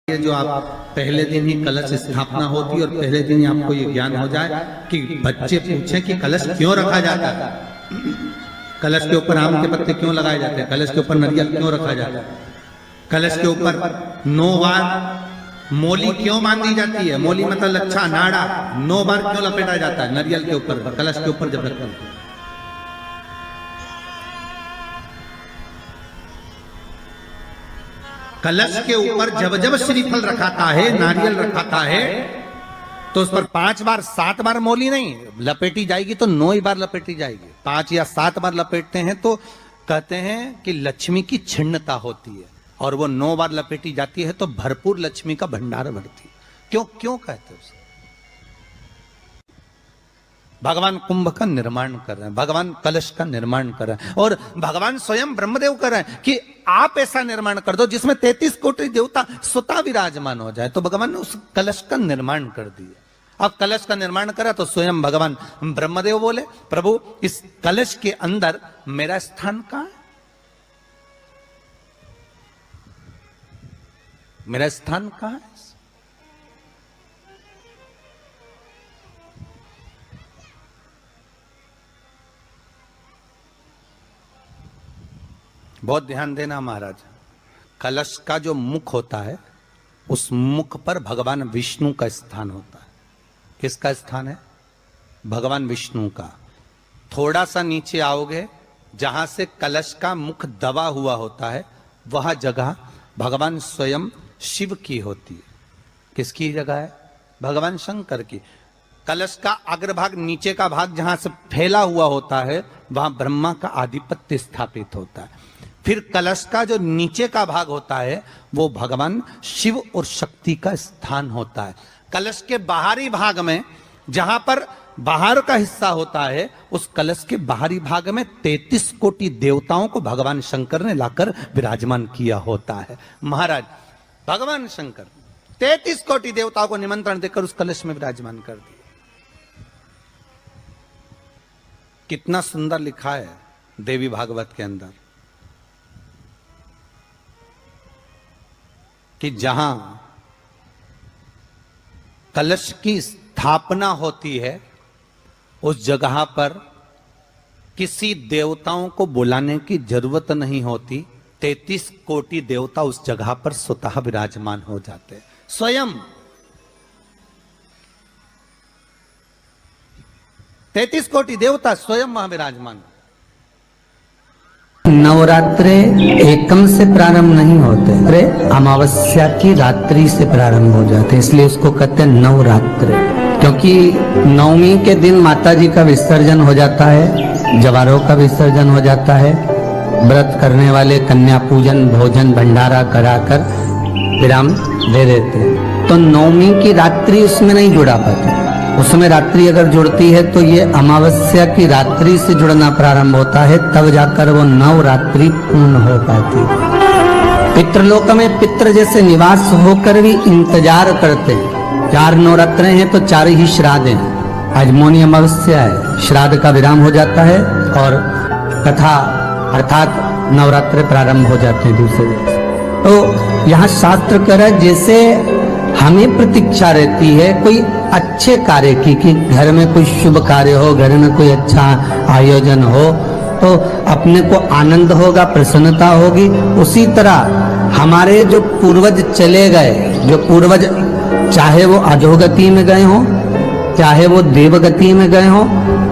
ये जो आप पहले दिन ही कलश स्थापना होती है और पहले दिन ही आपको ये ज्ञान हो जाए कि बच्चे पूछें कि कलश क्यों रखा जाता है, कलश के ऊपर आम के पत्ते क्यों लगाए जाते हैं, कलश के ऊपर नारियल क्यों रखा जाता है, कलश के ऊपर 9 बार मोली क्यों बांधी जाती है, मोली मतलब लच्छा नाड़ा 9 बार क्यों लपेटा जाता है नारियल के ऊपर, कलश के ऊपर जब रखते हैं। कलश के ऊपर जब जब श्रीफल रखाता है, नारियल रखाता है, तो उस पर 5 बार 7 बार मोली नहीं लपेटी जाएगी, तो 9 ही बार लपेटी जाएगी। 5 या 7 बार लपेटते हैं तो कहते हैं कि लक्ष्मी की छिन्नता होती है, और वो 9 बार लपेटी जाती है तो भरपूर लक्ष्मी का भंडार भरती है। क्यों क्यों कहते हैं उसे? भगवान कुंभ का निर्माण कर रहे हैं, भगवान कलश का निर्माण कर रहे हैं, और भगवान स्वयं ब्रह्मदेव कर रहे हैं कि आप ऐसा निर्माण कर दो जिसमें 33 कोटि देवता स्वतः विराजमान हो जाए। तो भगवान ने उस कलश का निर्माण कर दिया। अब कलश का निर्माण करा तो स्वयं भगवान ब्रह्मदेव बोले, प्रभु इस कलश के अंदर मेरा स्थान कहां है, मेरा स्थान कहां है? बहुत ध्यान देना महाराज, कलश का जो मुख होता है उस मुख पर भगवान विष्णु का स्थान होता है। किसका स्थान है? भगवान विष्णु का। थोड़ा सा नीचे आओगे, जहां से कलश का मुख दबा हुआ होता है, वह जगह भगवान स्वयं शिव की होती है। किसकी जगह है? भगवान शंकर की। कलश का अग्रभाग, नीचे का भाग जहां से फैला हुआ होता है, वहां ब्रह्मा का आधिपत्य स्थापित होता है। फिर कलश का जो नीचे का भाग होता है वो भगवान शिव और शक्ति का स्थान होता है। कलश के बाहरी भाग में, जहां पर बाहर का हिस्सा होता है, उस कलश के बाहरी भाग में 33 कोटि देवताओं को भगवान शंकर ने लाकर विराजमान किया होता है। महाराज भगवान शंकर 33 कोटि देवताओं को निमंत्रण देकर उस कलश में विराजमान कर दिया। कितना सुंदर लिखा है देवी भागवत के अंदर कि जहां कलश की स्थापना होती है उस जगह पर किसी देवताओं को बुलाने की जरूरत नहीं होती। 33 कोटि देवता उस जगह पर स्वतः विराजमान हो जाते हैं। स्वयं 33 कोटि देवता स्वयं वहां विराजमान। नवरात्रे एकम से प्रारंभ नहीं होते, अरे अमावस्या की रात्रि से प्रारंभ हो जाते, इसलिए उसको कहते हैं नवरात्रे। क्योंकि नवमी के दिन माता जी का विसर्जन हो जाता है, जवारों का विसर्जन हो जाता है, व्रत करने वाले कन्या पूजन भोजन भंडारा कराकर विराम दे देते हैं। तो नवमी की रात्रि उसमें नहीं जुड़ा पाती, उसमें रात्रि अगर जुड़ती है तो ये अमावस्या की रात्रि से जुड़ना प्रारंभ होता है, तब जाकर वो नवरात्रि पूर्ण हो पाती है। पितृलोक में पितृ जैसे निवास होकर भी इंतजार करते हैं। 4 नवरात्रे हैं तो 4 ही श्राद्ध हैं। आज मौनी अमावस्या है, श्राद्ध का विराम हो जाता है और कथा अर्थात नवरात्रे प्रारंभ हो जाते हैं दूसरे दिन। तो यहाँ शास्त्र कह रहा है जैसे हमें प्रतीक्षा रहती है कोई अच्छे कार्य की, कि घर में कोई शुभ कार्य हो, घर में कोई अच्छा आयोजन हो तो अपने को आनंद होगा, प्रसन्नता होगी। उसी तरह हमारे जो पूर्वज चले गए, जो पूर्वज चाहे वो अधोगति में गए हों, चाहे वो देवगति में गए हों,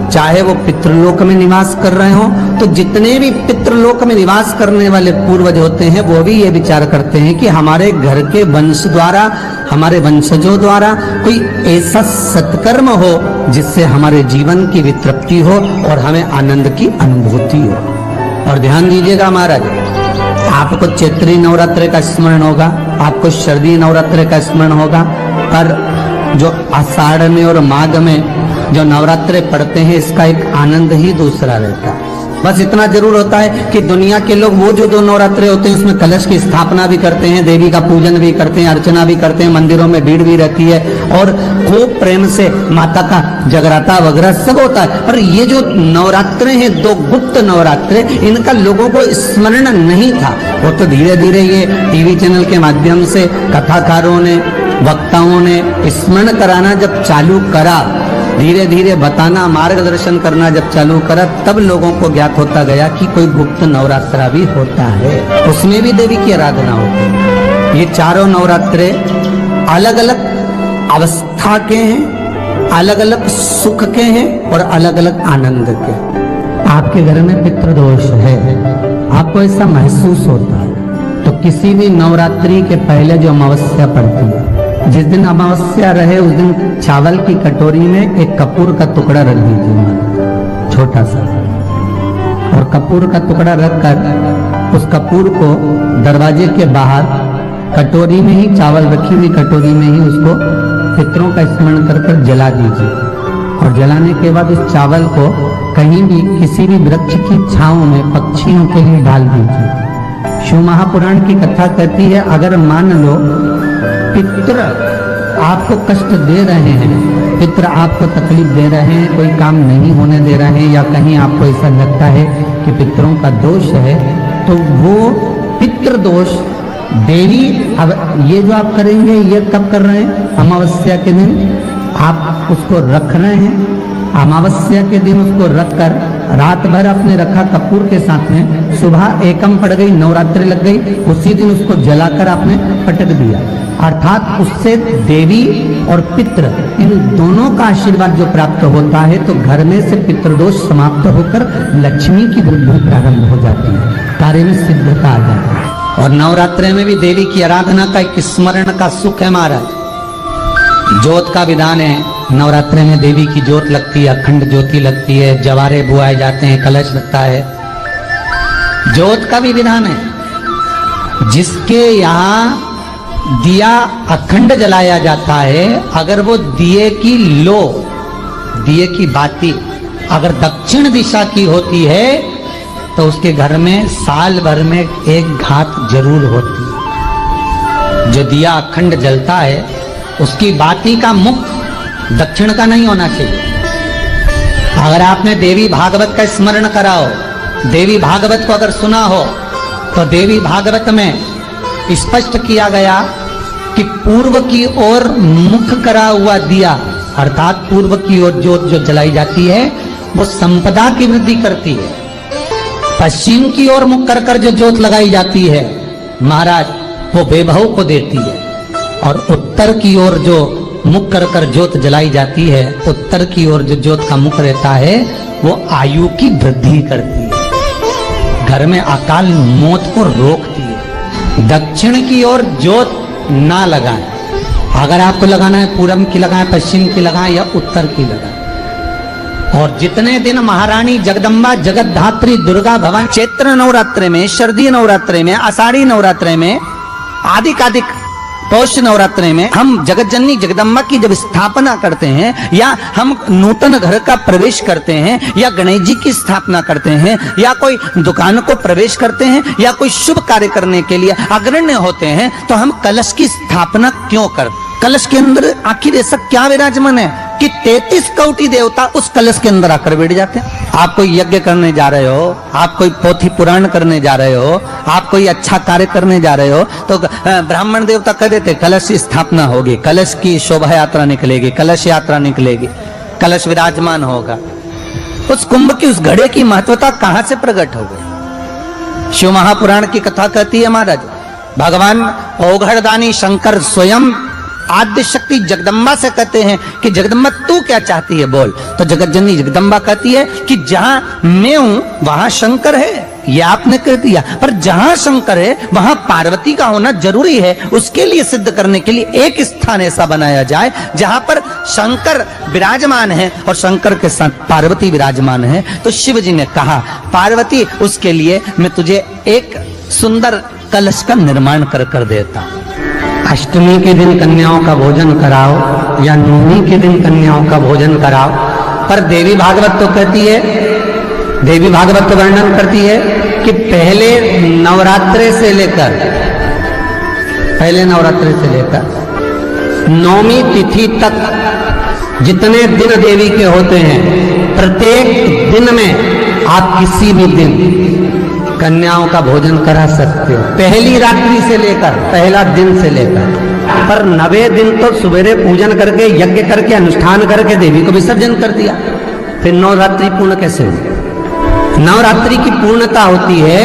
चाहे वो पितृलोक में निवास कर रहे हों, तो जितने भी पितृलोक में निवास करने वाले पूर्वज होते हैं वो भी ये विचार करते हैं कि हमारे घर के वंश द्वारा, हमारे वंशजों द्वारा कोई ऐसा सत्कर्म हो जिससे हमारे जीवन की वितृप्ति हो और हमें आनंद की अनुभूति हो। और ध्यान दीजिएगा महाराज, आपको चैत्री नवरात्रि का स्मरण होगा, आपको शरदी नवरात्रि का स्मरण होगा, पर जो आषाढ़ में और माघ में जो नवरात्रे पढ़ते हैं इसका एक आनंद ही दूसरा रहता है। बस इतना जरूर होता है कि दुनिया के लोग वो जो 2 नवरात्रे होते हैं उसमें कलश की स्थापना भी करते हैं, देवी का पूजन भी करते हैं, अर्चना भी करते हैं, मंदिरों में भीड़ भी रहती है और खूब प्रेम से माता का जगराता वगैरह सब होता है। पर ये जो नवरात्रे हैं 2 गुप्त नवरात्रे, इनका लोगों को स्मरण नहीं था। वो तो धीरे धीरे ये टीवी चैनल के माध्यम से कथाकारों ने, वक्ताओं ने स्मरण कराना जब चालू करा, धीरे धीरे बताना, मार्गदर्शन करना जब चालू करा, तब लोगों को ज्ञात होता गया कि कोई गुप्त नवरात्रा भी होता है, उसमें भी देवी की आराधना होती है। ये चारों नवरात्रे अलग अलग अवस्था के हैं, अलग अलग सुख के हैं और अलग अलग आनंद के। आपके घर में पितृदोष है, आपको ऐसा महसूस होता है, तो किसी भी नवरात्रि के पहले जो अमावस्या पड़ती है, जिस दिन अमावस्या रहे उस दिन चावल की कटोरी में एक कपूर का टुकड़ा रख दीजिए, छोटा सा, और कपूर का टुकड़ा रखकर उस कपूर को दरवाजे के बाहर कटोरी में ही, चावल रखी हुई कटोरी में ही उसको पितरों का स्मरण कर कर जला दीजिए। और जलाने के बाद उस चावल को कहीं भी किसी भी वृक्ष की छांव में पक्षियों के लिए डाल दीजिए। शिव महापुराण की कथा कहती है, अगर मान लो पितर आपको कष्ट दे रहे हैं, पितर आपको तकलीफ दे रहे हैं, कोई काम नहीं होने दे रहे हैं, या कहीं आपको ऐसा लगता है कि पितरों का दोष है, तो वो पितृ दोष देवी, अब ये जो आप करेंगे ये कब कर रहे हैं? अमावस्या के दिन आप उसको रख रहे हैं, अमावस्या के दिन उसको रखकर रात भर आपने रखा कपूर के साथ में, सुबह एकम पड़ गई, नवरात्रि लग गई, उसी दिन उसको जलाकर आपने पटक दिया। अर्थात उससे देवी और पितृ इन दोनों का आशीर्वाद जो प्राप्त होता है, तो घर में से पितृदोष समाप्त होकर लक्ष्मी की वृद्धि प्रारंभ हो जाती है, कार्य में सिद्धता आ जाती है। और नवरात्रि में भी देवी की आराधना का एक स्मरण का सुख है महाराज। ज्योत का विधान है, नवरात्रि में देवी की ज्योत लगती है, अखंड ज्योति लगती है, जवारे बुआए जाते हैं, कलश लगता है, ज्योत का भी विधान है। जिसके यहाँ दिया अखंड जलाया जाता है, अगर वो दिए की लो, दिए की बाती अगर दक्षिण दिशा की होती है, तो उसके घर में साल भर में एक घात जरूर होती है। जो दिया अखंड जलता है उसकी बाती का मुख दक्षिण का नहीं होना चाहिए। अगर आपने देवी भागवत का स्मरण करा हो, देवी भागवत को अगर सुना हो, तो देवी भागवत में स्पष्ट किया गया कि पूर्व की ओर मुख करा हुआ दिया, अर्थात पूर्व की ओर ज्योत जो जलाई जाती है वो संपदा की वृद्धि करती है। पश्चिम की ओर मुख कर कर जो ज्योत लगाई जाती है महाराज, वो वैभव को देती है। और उत्तर की ओर जो मुख कर कर ज्योत जलाई जाती है, उत्तर की ओर जो ज्योत का मुख रहता है, वो आयु की वृद्धि करती है, घर में अकाल मौत को रोकती है। दक्षिण की ओर ज्योत ना लगाएं, अगर आपको लगाना है पूरब की लगाएं, पश्चिम की लगाएं या उत्तर की लगाएं। और जितने दिन महारानी जगदम्बा जगतधात्री दुर्गा भवानी चैत्र नवरात्रे में, शरदीय नवरात्रे में, आषाढ़ी नवरात्रे में, आदिक पौष नवरात्रे में हम जगत जननी जगदम्बा की जब स्थापना करते हैं, या हम नूतन घर का प्रवेश करते हैं, या गणेश जी की स्थापना करते हैं, या कोई दुकान को प्रवेश करते हैं, या कोई शुभ कार्य करने के लिए अग्रण्य होते हैं, तो हम कलश की स्थापना क्यों करते? कलश के अंदर आखिर ऐसा क्या विराजमान है कि 33 कोटि देवता उस कलश के अंदर आकर बैठ जाते हैं। आप कोई यज्ञ करने जा रहे हो, आप कोई पोथी पुराण करने जा रहे हो, आप कोई अच्छा कार्य करने जा रहे हो, तो ब्राह्मण देवता कह देते कलश की स्थापना होगी, कलश की शोभा यात्रा निकलेगी, कलश यात्रा निकलेगी, कलश विराजमान होगा। उस कुंभ की, उस घड़े की महत्वता कहां से प्रकट हो गई? शिव महापुराण की कथा कहती है महाराज, भगवान औघड़दानी शंकर स्वयं आद्य शक्ति जगदम्बा से कहते हैं कि जगदम्बा तू क्या चाहती है बोल। तो जगत जननी जगदम्बा कहती है कि जहां मैं हूं वहां शंकर है, ये आपने कह दिया, पर जहां शंकर है वहां पार्वती का होना जरूरी है। उसके लिए सिद्ध करने के लिए एक स्थान ऐसा बनाया जाए जहां पर शंकर विराजमान है और शंकर के साथ पार्वती विराजमान है। तो शिव जी ने कहा, पार्वती उसके लिए मैं तुझे एक सुंदर कलश का निर्माण कर कर देता हूं। अष्टमी के दिन कन्याओं का भोजन कराओ या नवमी के दिन कन्याओं का भोजन कराओ, पर देवी भागवत तो कहती है देवी भागवत वर्णन करती है कि पहले नवरात्रे से लेकर नौमी तिथि तक जितने दिन देवी के होते हैं, प्रत्येक दिन में आप किसी भी दिन कन्याओं का भोजन करा सकते हो, पहली रात्रि से लेकर, पहला दिन से लेकर। पर 9वें दिन तो सवेरे पूजन करके, यज्ञ करके, अनुष्ठान करके देवी को विसर्जन कर दिया। फिर नवरात्रि पूर्ण कैसे हुई? नवरात्रि की पूर्णता होती है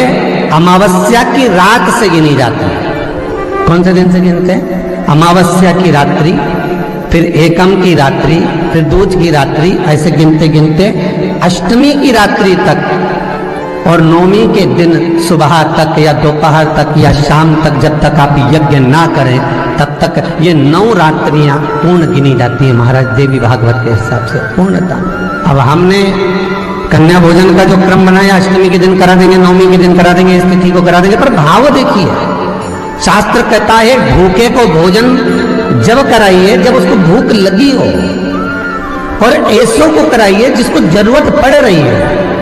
अमावस्या की रात से गिनी जाती है। कौन से दिन से गिनते हैं? अमावस्या की रात्रि, फिर एकम की रात्रि, फिर दूज की रात्रि, ऐसे गिनते गिनते अष्टमी की रात्रि तक और नौमी के दिन सुबह तक या दोपहर तक या शाम तक, जब तक आप यज्ञ ना करें तब तक ये 9 रात्रियां पूर्ण गिनी जाती है महाराज देवी भागवत के हिसाब से पूर्णता। अब हमने कन्या भोजन का जो क्रम बनाया, अष्टमी के दिन करा देंगे, नौमी के दिन करा देंगे, इस तिथि को करा देंगे, पर भाव देखिए, शास्त्र कहता है भूखे को भोजन जब कराइए जब उसको भूख लगी हो, और ऐसों को कराइए जिसको जरूरत पड़ रही है।